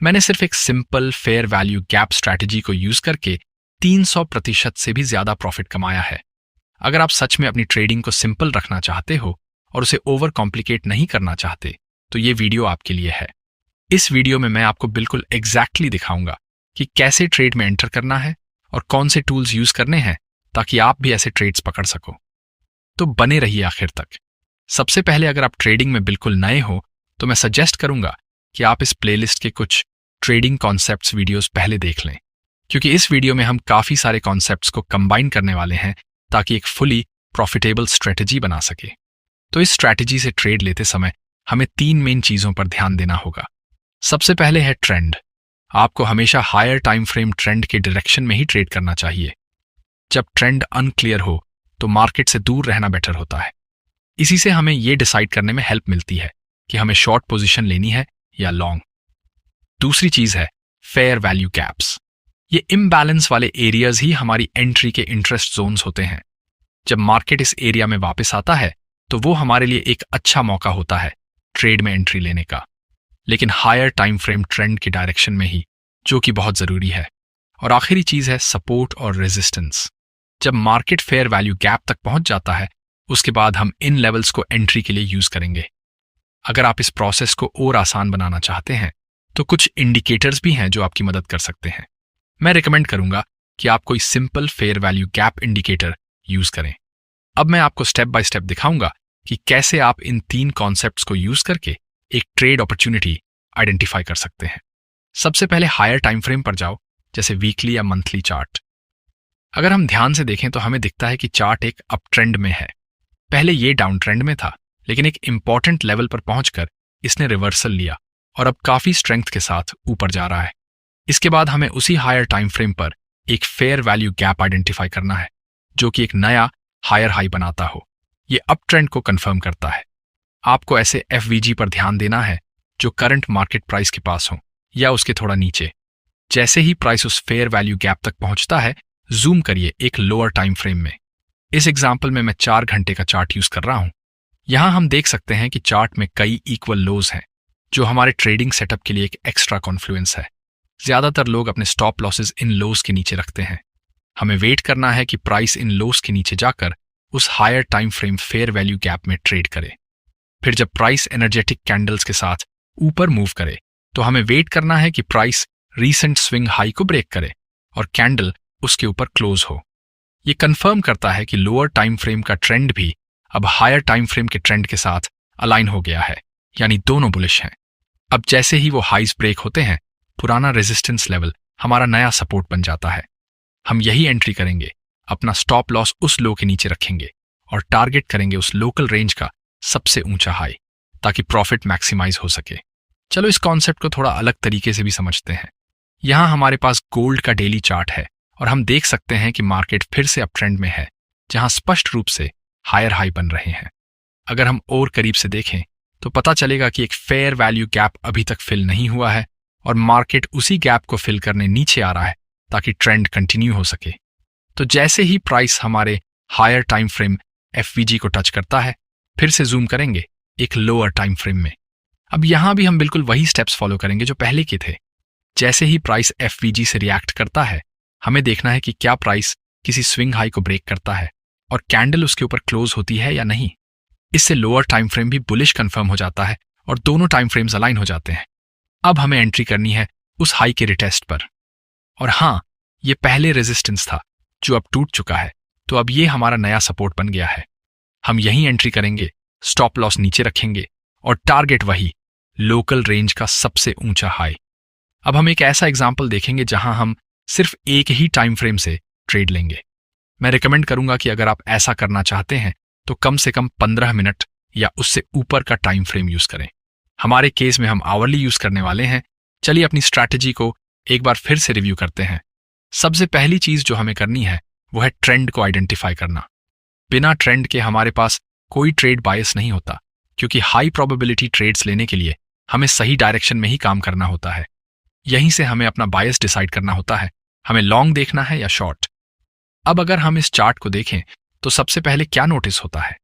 मैंने सिर्फ एक simple fair value gap strategy को यूज करके 300% से भी ज्यादा प्रॉफिट कमाया है। अगर आप सच में अपनी ट्रेडिंग को सिंपल रखना चाहते हो और उसे ओवर कॉम्प्लिकेट नहीं करना चाहते, तो ये वीडियो आपके लिए है। इस वीडियो में मैं आपको बिल्कुल एग्जैक्टली दिखाऊंगा कि कैसे ट्रेड में एंटर करना है और कौन से टूल्स यूज करने हैं ताकि आप भी ऐसे ट्रेड्स पकड़ सको। तो बने रहिए आखिर तक। सबसे पहले अगर आप ट्रेडिंग में बिल्कुल नए हो तो मैं सजेस्ट करूंगा कि आप इस प्लेलिस्ट के कुछ ट्रेडिंग कॉन्सेप्ट्स वीडियोस पहले देख लें, क्योंकि इस वीडियो में हम काफी सारे कॉन्सेप्ट्स को कंबाइन करने वाले हैं ताकि एक फुली प्रॉफिटेबल स्ट्रेटजी बना सके। तो इस स्ट्रैटेजी से ट्रेड लेते समय हमें 3 मेन चीजों पर ध्यान देना होगा। सबसे पहले है ट्रेंड। आपको हमेशा हायर टाइम फ्रेम ट्रेंड के डायरेक्शन में ही ट्रेड करना चाहिए। जब ट्रेंड अनक्लियर हो तो मार्केट से दूर रहना बेटर होता है। इसी से हमें यह डिसाइड करने में हेल्प मिलती है कि हमें शॉर्ट पोजीशन लेनी है या लॉन्ग। दूसरी चीज है फेयर वैल्यू गैप्स। ये इम्बैलेंस वाले एरियाज ही हमारी एंट्री के इंटरेस्ट जोन्स होते हैं। जब मार्केट इस एरिया में वापस आता है तो वो हमारे लिए एक अच्छा मौका होता है ट्रेड में एंट्री लेने का, लेकिन हायर टाइम फ्रेम ट्रेंड की डायरेक्शन में ही, जो कि बहुत जरूरी है। और आखिरी चीज है सपोर्ट और रेजिस्टेंस। जब मार्केट फेयर वैल्यू गैप तक पहुंच जाता है उसके बाद हम इन लेवल्स को एंट्री के लिए यूज करेंगे। अगर आप इस प्रोसेस को और आसान बनाना चाहते हैं तो कुछ इंडिकेटर्स भी हैं जो आपकी मदद कर सकते हैं। मैं रिकमेंड करूंगा कि आप कोई simple fair value gap indicator use करें। अब मैं आपको स्टेप बाय स्टेप दिखाऊंगा कि कैसे आप इन 3 कॉन्सेप्ट्स को यूज करके एक ट्रेड अपॉर्चुनिटी आइडेंटिफाई कर सकते हैं। सबसे पहले हायर टाइम फ्रेम पर जाओ, जैसे वीकली या मंथली चार्ट। अगर हम ध्यान से देखें तो हमें दिखता है कि चार्ट एक अप ट्रेंड में है। पहले ये डाउन ट्रेंड में था, लेकिन एक इंपॉर्टेंट लेवल पर पहुंचकर इसने रिवर्सल लिया और अब काफी स्ट्रेंथ के साथ ऊपर जा रहा है। इसके बाद हमें उसी हायर टाइम फ्रेम पर एक फेयर वैल्यू गैप आइडेंटिफाई करना है, जो कि एक नया हायर हाई बनाता हो। ये अप ट्रेंड को कंफर्म करता है। आपको ऐसे एफवीजी पर ध्यान देना है जो करंट मार्केट प्राइस के पास हो या उसके थोड़ा नीचे। जैसे ही प्राइस उस फेयर वैल्यू गैप तक पहुंचता है, जूम करिए एक लोअर टाइम फ्रेम में। इस एग्जाम्पल में मैं 4 घंटे का चार्ट यूज कर रहा हूं। यहां हम देख सकते हैं कि चार्ट में कई इक्वल लोज हैं, जो हमारे ट्रेडिंग सेटअप के लिए एक एक्स्ट्रा कॉन्फ्लुएंस है। ज्यादातर लोग अपने स्टॉप लॉसेस इन लोज के नीचे रखते हैं। हमें वेट करना है कि प्राइस इन लोज के नीचे जाकर उस higher time frame fair value gap में ट्रेड करे। फिर जब प्राइस एनर्जेटिक कैंडल्स के साथ ऊपर मूव करे तो हमें वेट करना है कि प्राइस रीसेंट स्विंग हाई को ब्रेक करे और कैंडल उसके ऊपर क्लोज हो। ये कंफर्म करता है कि लोअर टाइम फ्रेम का ट्रेंड भी अब हायर टाइम फ्रेम के ट्रेंड के साथ अलाइन हो गया है, यानी दोनों बुलिश हैं। अब जैसे ही वो हाइज ब्रेक होते हैं, पुराना रेजिस्टेंस लेवल हमारा नया सपोर्ट बन जाता है। हम यही एंट्री करेंगे, अपना स्टॉप लॉस उस लो के नीचे रखेंगे और टारगेट करेंगे उस लोकल रेंज का सबसे ऊंचा हाई, ताकि प्रॉफिट मैक्सिमाइज हो सके। चलो इस कॉन्सेप्ट को थोड़ा अलग तरीके से भी समझते हैं। यहां हमारे पास गोल्ड का डेली चार्ट है और हम देख सकते हैं कि मार्केट फिर से अप ट्रेंड में है, जहां स्पष्ट रूप से हायर हाई बन रहे हैं। अगर हम और करीब से देखें तो पता चलेगा कि एक फेयर वैल्यू गैप अभी तक फिल नहीं हुआ है और मार्केट उसी गैप को फिल करने नीचे आ रहा है ताकि ट्रेंड कंटिन्यू हो सके। तो जैसे ही प्राइस हमारे हायर टाइम फ्रेम एफवीजी को टच करता है, फिर से जूम करेंगे एक लोअर टाइम फ्रेम में। अब यहां भी हम बिल्कुल वही स्टेप्स फॉलो करेंगे जो पहले के थे। जैसे ही प्राइस एफवीजी से रिएक्ट करता है, हमें देखना है कि क्या प्राइस किसी स्विंग हाई को ब्रेक करता है और कैंडल उसके ऊपर क्लोज होती है या नहीं। इससे लोअर टाइम फ्रेम भी बुलिश कंफर्म हो जाता है और दोनों टाइम फ्रेम्स अलाइन हो जाते हैं। अब हमें एंट्री करनी है उस हाई के रिटेस्ट पर। और हां, ये पहले रेजिस्टेंस था जो अब टूट चुका है, तो अब ये हमारा नया सपोर्ट बन गया है। हम यहीं एंट्री करेंगे, स्टॉप लॉस नीचे रखेंगे और टारगेट वही लोकल रेंज का सबसे ऊंचा हाई। अब हम एक ऐसा एग्जाम्पल देखेंगे जहां हम सिर्फ एक ही टाइम फ्रेम से ट्रेड लेंगे। मैं रिकमेंड करूंगा कि अगर आप ऐसा करना चाहते हैं तो कम से कम 15 मिनट या उससे ऊपर का टाइम फ्रेम यूज करें। हमारे केस में हम आवरली यूज करने वाले हैं। चलिए अपनी स्ट्रैटेजी को एक बार फिर से रिव्यू करते हैं। सबसे पहली चीज जो हमें करनी है वो है ट्रेंड को आइडेंटिफाई करना। बिना ट्रेंड के हमारे पास कोई ट्रेड बायस नहीं होता, क्योंकि हाई प्रोबेबिलिटी ट्रेड्स लेने के लिए हमें सही डायरेक्शन में ही काम करना होता है। यहीं से हमें अपना बायस डिसाइड करना होता है, हमें लॉन्ग देखना है या शॉर्ट। अब अगर हम इस चार्ट को देखें तो सबसे पहले क्या नोटिस होता है,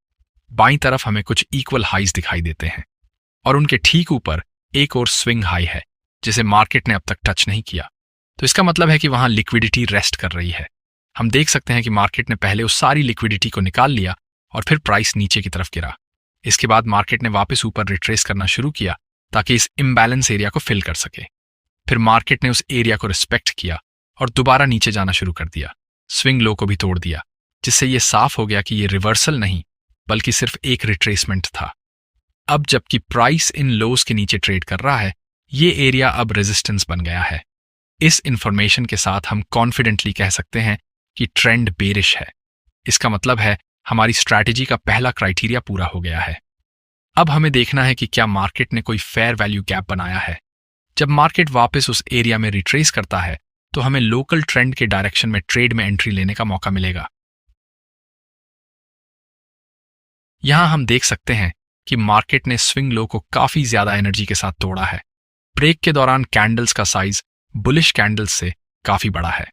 बाईं तरफ हमें कुछ इक्वल हाइज दिखाई देते हैं और उनके ठीक ऊपर एक और स्विंग हाई है, जिसे मार्केट ने अब तक टच नहीं किया। तो इसका मतलब है कि वहां लिक्विडिटी रेस्ट कर रही है। हम देख सकते हैं कि मार्केट ने पहले उस सारी लिक्विडिटी को निकाल लिया और फिर प्राइस नीचे की तरफ गिरा। इसके बाद मार्केट ने वापस ऊपर रिट्रेस करना शुरू किया ताकि इस इम्बैलेंस एरिया को फिल कर सके। फिर मार्केट ने उस एरिया को रिस्पेक्ट किया और दोबारा नीचे जाना शुरू कर दिया, स्विंग लो को भी तोड़ दिया, जिससे यह साफ हो गया कि यह रिवर्सल नहीं बल्कि सिर्फ एक रिट्रेसमेंट था। अब जबकि प्राइस इन लोज के नीचे ट्रेड कर रहा है, ये एरिया अब रेजिस्टेंस बन गया है। इस इंफॉर्मेशन के साथ हम कॉन्फिडेंटली कह सकते हैं कि ट्रेंड बेरिश है। इसका मतलब है हमारी स्ट्रैटेजी का पहला क्राइटेरिया पूरा हो गया है। अब हमें देखना है कि क्या मार्केट ने कोई फेयर वैल्यू गैप बनाया है। जब मार्केट वापस उस एरिया में रिट्रेस करता है तो हमें लोकल ट्रेंड के डायरेक्शन में ट्रेड में एंट्री लेने का मौका मिलेगा। यहां हम देख सकते हैं कि मार्केट ने स्विंग लो को काफी ज्यादा एनर्जी के साथ तोड़ा है। ब्रेक के दौरान कैंडल्स का साइज बुलिश कैंडल्स से काफी बड़ा है।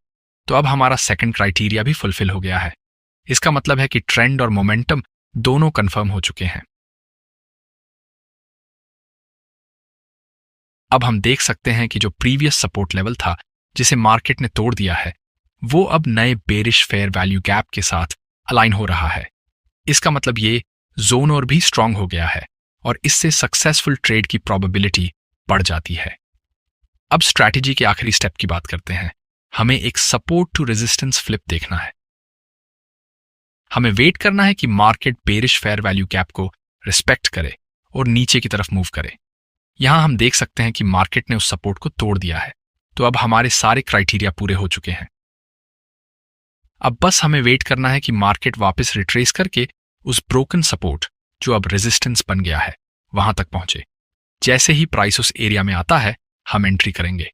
तो अब हमारा सेकंड क्राइटेरिया भी फुलफिल हो गया है। इसका मतलब है कि ट्रेंड और मोमेंटम दोनों कंफर्म हो चुके हैं। अब हम देख सकते हैं कि जो प्रीवियस सपोर्ट लेवल था जिसे मार्केट ने तोड़ दिया है, वो अब नए बेरिश फेयर वैल्यू गैप के साथ अलाइन हो रहा है। इसका मतलब ये जोन और भी स्ट्रांग हो गया है और इससे सक्सेसफुल ट्रेड की प्रोबेबिलिटी बढ़ जाती है। अब स्ट्रैटेजी के आखिरी स्टेप की बात करते हैं। हमें एक सपोर्ट टू रेजिस्टेंस फ्लिप देखना है। हमें वेट करना है कि market bearish fair value gap को रिस्पेक्ट करे और नीचे की तरफ मूव करे। यहां हम देख सकते हैं कि मार्केट ने उस सपोर्ट को तोड़ दिया है। तो अब हमारे सारे क्राइटेरिया पूरे हो चुके हैं। अब बस हमें वेट करना है कि मार्केट वापस रिट्रेस करके उस ब्रोकन सपोर्ट, जो अब रेजिस्टेंस बन गया है, वहां तक पहुंचे। जैसे ही प्राइस उस एरिया में आता है, हम एंट्री करेंगे,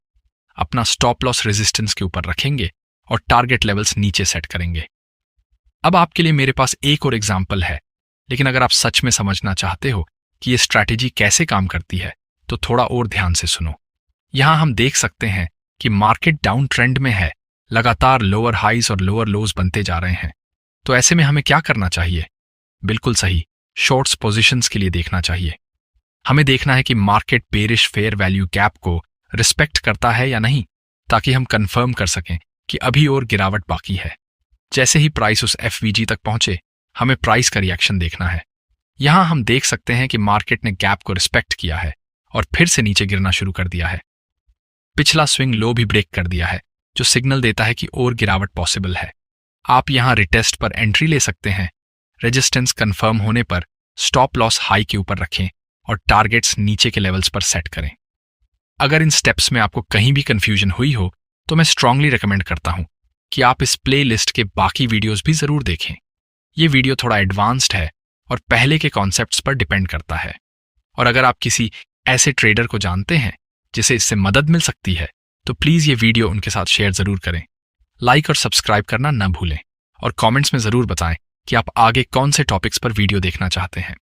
अपना स्टॉप लॉस रेजिस्टेंस के ऊपर रखेंगे और टारगेट लेवल्स नीचे सेट करेंगे। अब आपके लिए मेरे पास एक और एग्जाम्पल है, लेकिन अगर आप सच में समझना चाहते हो कि ये स्ट्रैटेजी कैसे काम करती है तो थोड़ा और ध्यान से सुनो। यहां हम देख सकते हैं कि मार्केट डाउन ट्रेंड में है, लगातार लोअर हाइज और लोअर लोज बनते जा रहे हैं। तो ऐसे में हमें क्या करना चाहिए? बिल्कुल सही, शॉर्ट्स पोजीशंस के लिए देखना चाहिए। हमें देखना है कि market bearish fair value gap को रिस्पेक्ट करता है या नहीं, ताकि हम कंफर्म कर सकें कि अभी और गिरावट बाकी है। जैसे ही प्राइस उस FVG तक पहुंचे, हमें प्राइस का रिएक्शन देखना है। यहां हम देख सकते हैं कि मार्केट ने गैप को रिस्पेक्ट किया है और फिर से नीचे गिरना शुरू कर दिया है। पिछला स्विंग लो भी ब्रेक कर दिया है, जो सिग्नल देता है कि और गिरावट पॉसिबल है। आप यहां रिटेस्ट पर एंट्री ले सकते हैं। रेजिस्टेंस कंफर्म होने पर स्टॉप लॉस हाई के ऊपर रखें और टारगेट्स नीचे के लेवल्स पर सेट करें। अगर इन स्टेप्स में आपको कहीं भी कंफ्यूजन हुई हो तो मैं स्ट्रांगली रिकमेंड करता हूं कि आप इस प्लेलिस्ट के बाकी वीडियोस भी जरूर देखें। ये वीडियो थोड़ा एडवांस्ड है और पहले के कॉन्सेप्ट्स पर डिपेंड करता है। और अगर आप किसी ऐसे ट्रेडर को जानते हैं जिसे इससे मदद मिल सकती है तो प्लीज ये वीडियो उनके साथ शेयर जरूर करें। लाइक और सब्सक्राइब करना न भूलें और कमेंट्स में जरूर बताएं कि आप आगे कौन से टॉपिक्स पर वीडियो देखना चाहते हैं।